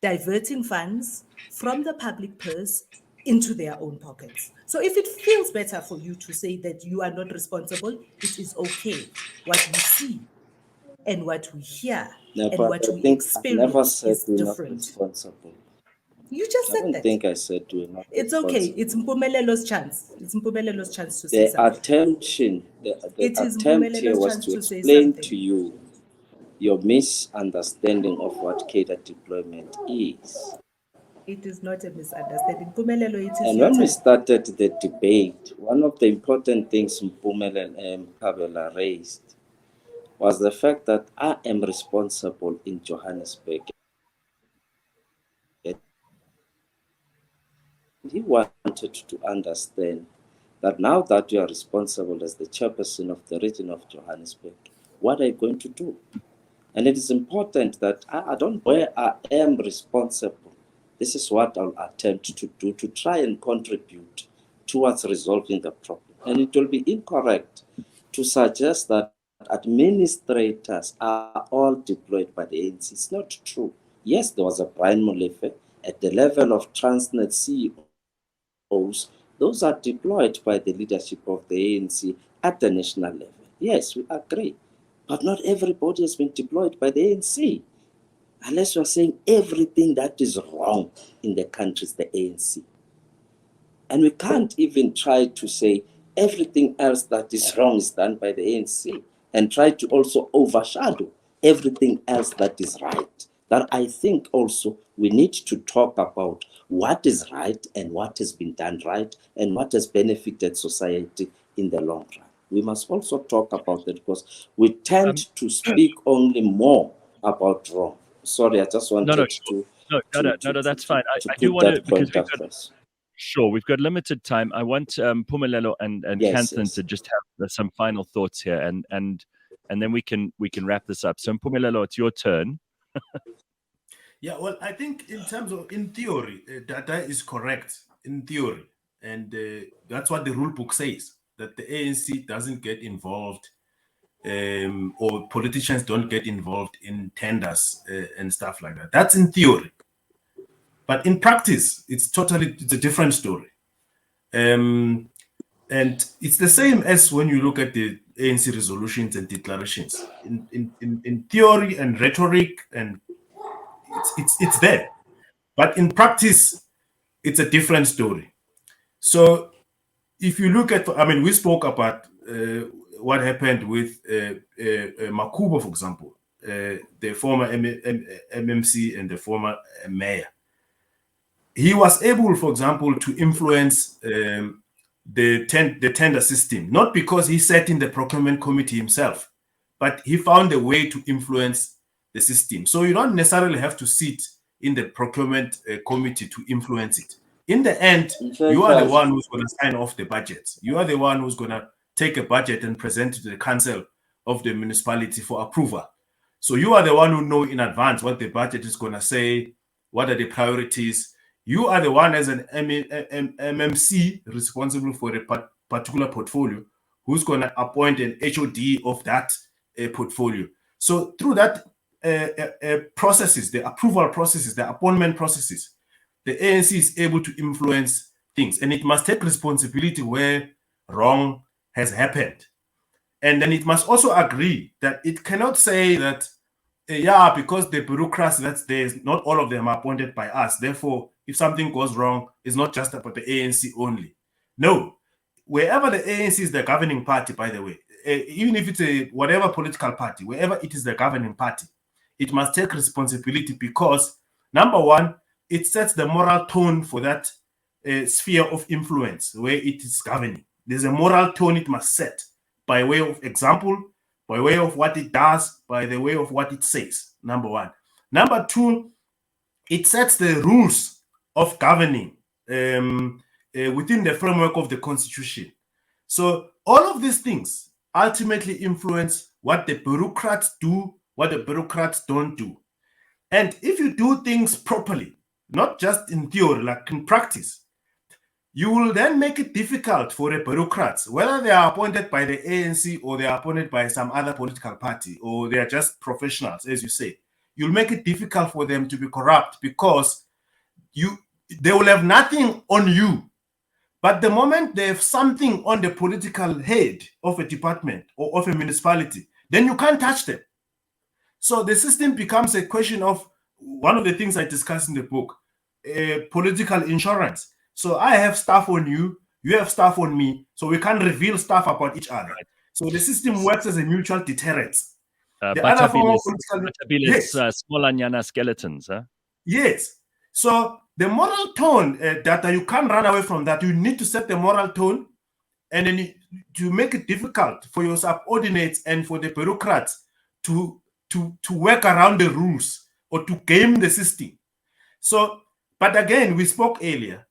diverting funds from the public purse into their own pockets. So if it feels better for you to say that you are not responsible, it is okay. What we see and what we hear No, and but what I we think I've never experience said is we're not different. responsible. You just I said don't that. think I said we're not It's responsible. okay. It's Mpumelelo's chance. It's Mpumelelo's chance to say The something. the It is attempt here Mpumelela's was chance to to say explain something. to you your misunderstanding of what cadre deployment is. It is not a misunderstanding. Mpumelelo, it is And your when we turn. started the debate, one of the important things Mpumelelo Mkhabela raised was the fact that I am responsible in Johannesburg. And he wanted to understand that now that you are responsible as the chairperson of the region of Johannesburg, what are you going to do? And it is important that I don't know where I am responsible. This is what I'll attempt to do to try and contribute towards resolving the problem. And it will be incorrect to suggest that administrators are all deployed by the ANC. It's not true. Yes, there was a Brian Molefe at the level of Transnet CEOs. Those are deployed by the leadership of the ANC at the national level. Yes, we agree. But not everybody has been deployed by the ANC. Unless you're saying everything that is wrong in the country is the ANC. And we can't even try to say everything else that is wrong is done by the ANC and try to also overshadow everything else that is right. That I think also we need to talk about what is right and what has been done right and what has benefited society in the long run. We must also talk about that because we tend to speak only more about wrong. Sorry, I just wanted No, that's fine. to I do put want to, that because point across. sure, we've got limited time. I want Mpumelelo and Yes, Kanthan to just have some final thoughts here, and then we can wrap this up. So Mpumelelo, it's your turn. Yeah, well, I think in theory, Dada is correct in theory. And that's what the rule book says, that the ANC doesn't get involved or politicians don't get involved in tenders and stuff like that. That's in theory. But in practice, it's a different story. And it's the same as when you look at the ANC resolutions and declarations. In theory and rhetoric, and it's there. But in practice, it's a different story. So if you look at, we spoke about what happened with Makubo, for example, the former MMC and the former mayor. He was able, for example, to influence the tender system, not because he sat in the procurement committee himself, but he found a way to influence the system. So you don't necessarily have to sit in the procurement committee to influence it. In the end, you are the one who's going to sign off the budget. You are the one who's going to take a budget and present it to the council of the municipality for approval. So you are the one who know in advance what the budget is going to say, what are the priorities. You are the one as an MMC responsible for a particular portfolio who's going to appoint an HOD of that portfolio. So through that processes, the approval processes, the appointment processes, the ANC is able to influence things, and it must take responsibility where wrong has happened. And then it must also agree that it cannot say that, because the bureaucrats that's there, not all of them are appointed by us. Therefore, if something goes wrong, it's not just about the ANC only. No, wherever the ANC is the governing party, by the way, even if it's whatever political party, wherever it is the governing party, it must take responsibility because, number one, it sets the moral tone for that sphere of influence where it is governing. There's a moral tone it must set by way of example, by way of what it does, by the way of what it says, number one. Number two, it sets the rules of governing within the framework of the Constitution. So all of these things ultimately influence what the bureaucrats do, what the bureaucrats don't do. And if you do things properly, not just in theory, like in practice, you will then make it difficult for the bureaucrats, whether they are appointed by the ANC or they are appointed by some other political party, or they are just professionals, as you say. You'll make it difficult for them to be corrupt because they will have nothing on you. But the moment they have something on the political head of a department or of a municipality, then you can't touch them. So the system becomes a question of one of the things I discuss in the book, political insurance. So I have stuff on you, you have stuff on me, so we can't reveal stuff about each other. Right. So the system works as a mutual deterrent. The other form of political, yes. Smolanyana skeletons, huh? Yes. So the moral tone, Data, you can't run away from that. You need to set the moral tone, and then to make it difficult for your subordinates and for the bureaucrats to work around the rules or to game the system. So, but again, we spoke earlier,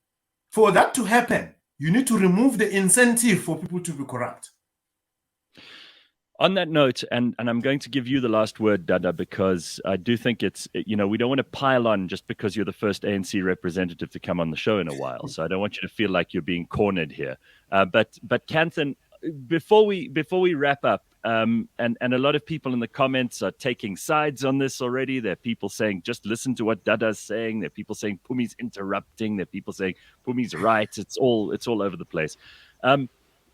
for that to happen, you need to remove the incentive for people to be corrupt. On that note, and I'm going to give you the last word, Dada, because I do think it's, we don't want to pile on just because you're the first ANC representative to come on the show in a while. So I don't want you to feel like you're being cornered here. But Kanthan, before we wrap up, and a lot of people in the comments are taking sides on this already. There are people saying, just listen to what Dada's saying. There are people saying Phumi's interrupting. There are people saying Phumi's right. It's all over the place.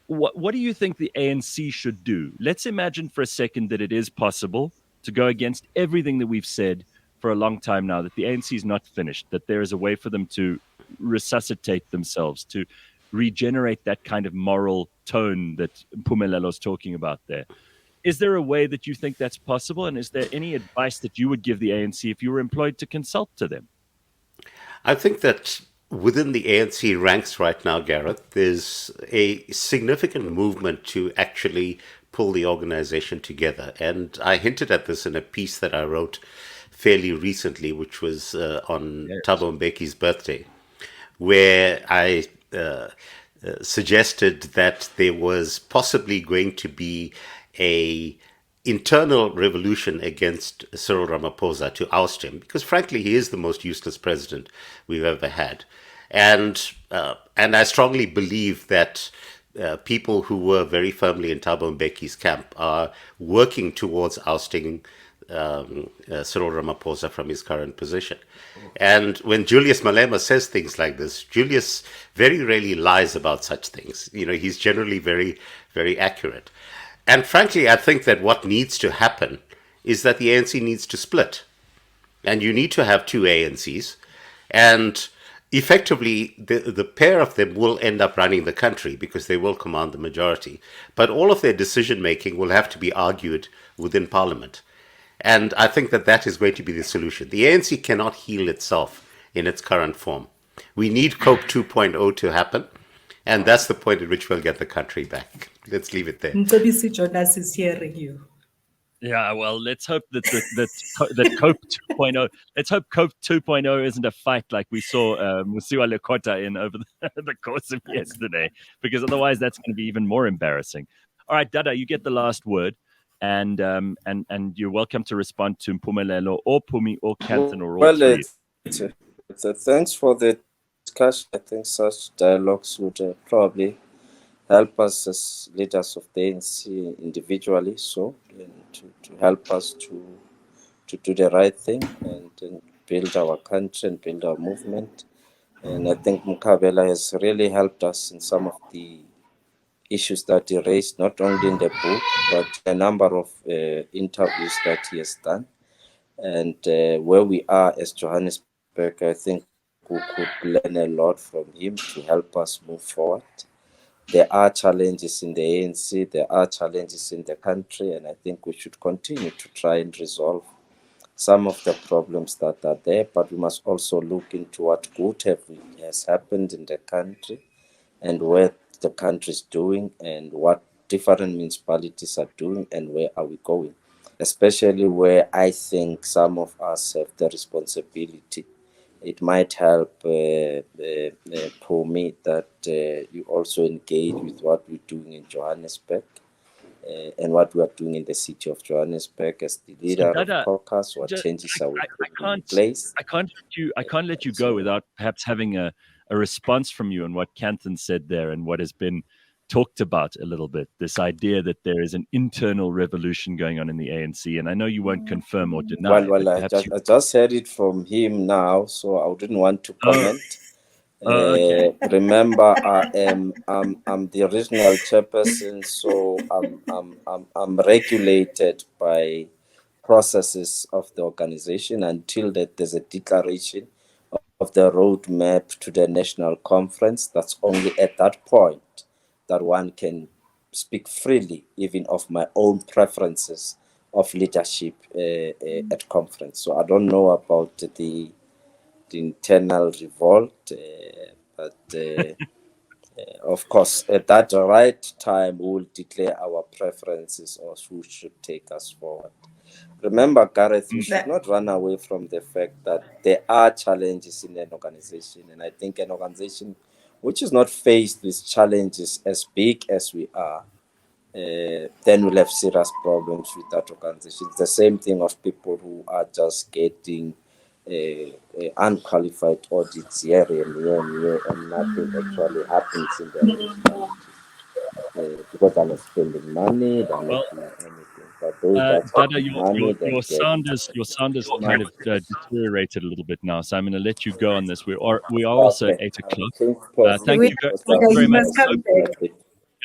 What do you think the ANC should do? Let's imagine for a second that it is possible to go against everything that we've said for a long time now, that the ANC is not finished, that there is a way for them to resuscitate themselves, to regenerate that kind of moral tone that Mpumelelo's talking about there. Is there a way that you think that's possible? And is there any advice that you would give the ANC if you were employed to consult to them? I think that within the ANC ranks right now, Gareth, there's a significant movement to actually pull the organization together. And I hinted at this in a piece that I wrote fairly recently, which was on Thabo Mbeki's birthday, where I suggested that there was possibly going to be a internal revolution against Cyril Ramaphosa to oust him, because frankly, he is the most useless president we've ever had. And I strongly believe that people who were very firmly in Thabo Mbeki's camp are working towards ousting Cyril Ramaphosa from his current position. And when Julius Malema says things like this, Julius very rarely lies about such things. He's generally very, very accurate. And frankly, I think that what needs to happen is that the ANC needs to split. And you need to have two ANCs. And effectively, the pair of them will end up running the country because they will command the majority. But all of their decision-making will have to be argued within Parliament. And I think that that is going to be the solution. The ANC cannot heal itself in its current form. We need COPE 2.0 to happen. And that's the point at which we'll get the country back. Let's leave it there. Mcebisi Jonas is hearing you. Yeah, well, let's hope that COPE 2.0. Let's hope COPE 2.0 isn't a fight like we saw Musiwa Lekota in over the course of yesterday, because otherwise that's going to be even more embarrassing. All right, Dada, you get the last word, and you're welcome to respond to Mpumelelo or Phumi or Kanthan or all three. Thanks for the discussion. I think such dialogues would probably help us as leaders of the ANC individually, to help us to do the right thing and build our country and build our movement. And I think Mkhabela has really helped us in some of the issues that he raised, not only in the book, but a number of interviews that he has done. And where we are as Johannesburg, I think we could learn a lot from him to help us move forward. There are challenges in the ANC, there are challenges in the country, and I think we should continue to try and resolve some of the problems that are there, but we must also look into what good has happened in the country and where the country is doing and what different municipalities are doing and where are we going, especially where I think some of us have the responsibility. It might help for me that you also engage with what we're doing in Johannesburg and what we are doing in the city of Johannesburg as the leader of caucus, what changes are we putting in place. I can't let you go without perhaps having a response from you on what Kanthan said there and what has been talked about a little bit. This idea that there is an internal revolution going on in the ANC, and I know you won't confirm or deny. Well, I just heard it from him now, so I wouldn't want to comment. Okay. Remember, I'm the original chairperson, so I'm regulated by processes of the organization until that there's a declaration of the roadmap to the national conference. That's only at that point that one can speak freely, even of my own preferences of leadership at conference. So I don't know about the internal revolt, but of course, at that right time, we will declare our preferences or who should take us forward. Remember, Gareth, we should not run away from the fact that there are challenges in an organization. And I think an organization which is not faced with challenges as big as we are, then we'll have serious problems with that organization. It's the same thing of people who are just getting unqualified audits here and here, and nothing actually happens in their municipality because they're not spending money, they're not doing anything. But those that Dada, spend money, your sound is kind of deteriorated a little bit now, so I'm going to let you go on this. We are also at 8 o'clock. Thank you very much.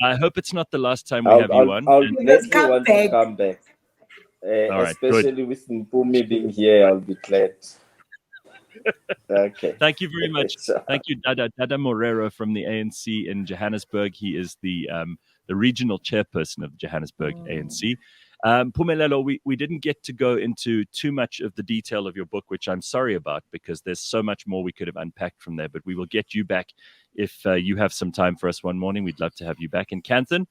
I hope it's not the last time we have you on. I'll definitely want to come back. All right, especially with Mpumi being here, I'll be glad. Okay. Thank you very much. Thank you, Dada Morero from the ANC in Johannesburg. He is the regional chairperson of the Johannesburg ANC. Mpumelelo, we didn't get to go into too much of the detail of your book, which I'm sorry about because there's so much more we could have unpacked from there. But we will get you back if you have some time for us one morning. We'd love to have you back. And Kanthan,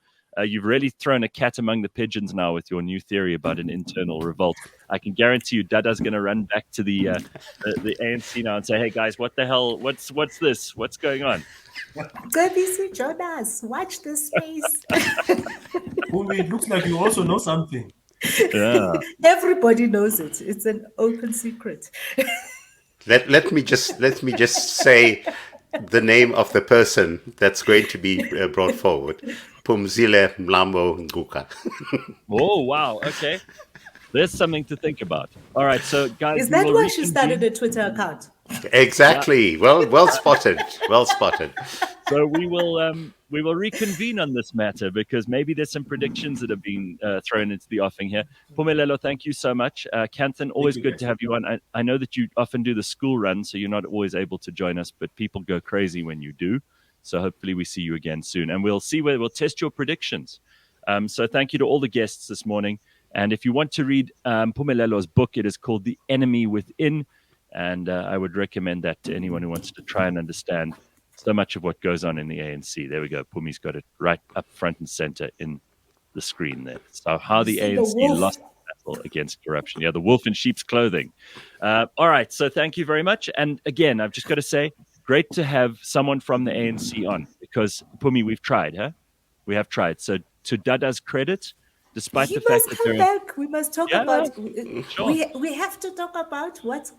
you've really thrown a cat among the pigeons now with your new theory about an internal revolt. I can guarantee you Dada's going to run back to the ANC now and say, hey, guys, what the hell? What's this? What's going on? BBC Jonas, watch this space. It looks like you also know something. Yeah. Everybody knows it. It's an open secret. Let me just say the name of the person that's going to be brought forward. Phumzile Mlambo Nguka. Oh, wow. Okay. There's something to think about. All right. So, guys. Is that why she started a Twitter account? Exactly. Yeah. Well spotted. Well spotted. So we will reconvene on this matter because maybe there's some predictions that have been thrown into the offing here. Mpumelelo, thank you so much. Kanthan, always good to have you on. I know that you often do the school run, so you're not always able to join us, but people go crazy when you do. So hopefully we see you again soon. And we'll see where we'll test your predictions. So thank you to all the guests this morning. And if you want to read Mpumelelo's book, it is called The Enemy Within. And I would recommend that to anyone who wants to try and understand so much of what goes on in the ANC. There we go. Pumi's got it right up front and center in the screen there. So how the ANC lost the battle against corruption. Yeah, the wolf in sheep's clothing. All right. So thank you very much. And again, I've just got to say, great to have someone from the ANC on because, Pumi, we've tried, huh? We have tried. So to Dada's credit, despite the fact that come back. We must talk about. Sure. We have to talk about what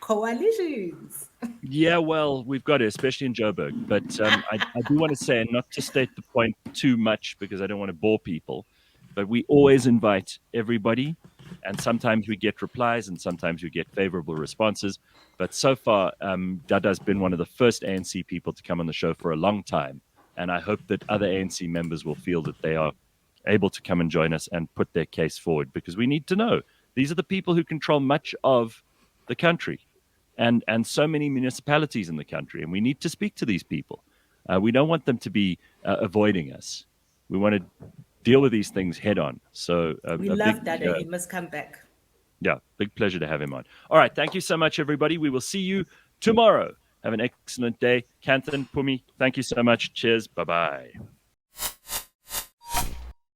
coalitions. Yeah, well, we've got it, especially in Joburg. But I do want to say, and not to state the point too much because I don't want to bore people, but we always invite everybody, and sometimes we get replies, and sometimes we get favorable responses. But so far, Dada's been one of the first ANC people to come on the show for a long time, and I hope that other ANC members will feel that they are able to come and join us and put their case forward because we need to know these are the people who control much of the country and so many municipalities in the country. And we need to speak to these people. We don't want them to be avoiding us. We want to deal with these things head on. So we love Dada. He must come back. Yeah, big pleasure to have him on. All right. Thank you so much, everybody. We will see you tomorrow. Have an excellent day. Kanthan, Pumi, thank you so much. Cheers. Bye-bye.